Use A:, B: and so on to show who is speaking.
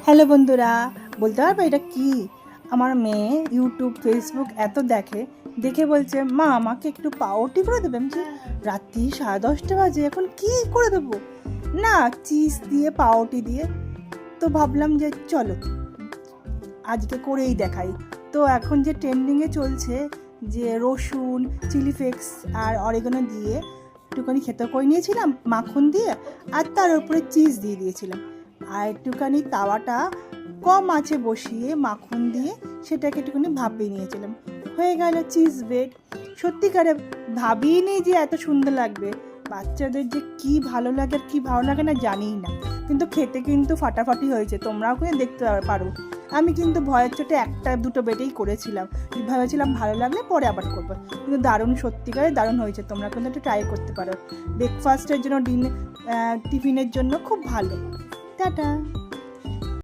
A: Hello বন্ধুরা, বলতে পারবে এটা কি? আমার মেয়ে ইউটিউব ফেসবুক এত দেখে, দেখে বলছে মা আমাকে একটু পাউরুটি করে দেবে। আমি রাত্রি 10:30 বাজে, এখন কি করে দেবো? না, চিজ দিয়ে পাউরুটি দিয়ে। তো ভাবলাম যে চলো আজকে করেই দেখাই। তো এখন যে ট্রেন্ডিংয়ে চলছে যে রসুন, চিলি ফ্লেক্স আর অরিগানো দিয়ে একটুখানি খেতে করে নিয়েছিলাম মাখন দিয়ে, আর তার উপরে চিজ দিয়ে দিয়েছিলাম। আর একটুখানি তাওয়াটা কম আঁচে বসিয়ে মাখন দিয়ে সেটাকে একটুখানি ভাপিয়ে নিয়েছিলাম। হয়ে গেল চিজ ব্রেড। সত্যিকারে ভাবিনি যে এত সুন্দর লাগবে। বাচ্চাদের যে কি ভালো লাগে আর কি ভালো লাগে না জানিই না, কিন্তু খেতে কিন্তু ফাটাফাটি হয়েছে। তোমরাও কিন্তু দেখতে পারো। আমি কিন্তু ভয়ের চোটে একটা দুটো বেটেই করেছিলাম, ভেবেছিলাম ভালো লাগলে পরে আবার করবো, কিন্তু দারুণ, সত্যিকারে দারুণ হয়েছে। তোমরা কিন্তু একটু ট্রাই করতে পারো। ব্রেকফাস্টের জন্য, টিফিনের জন্য খুব ভালো। টাটা।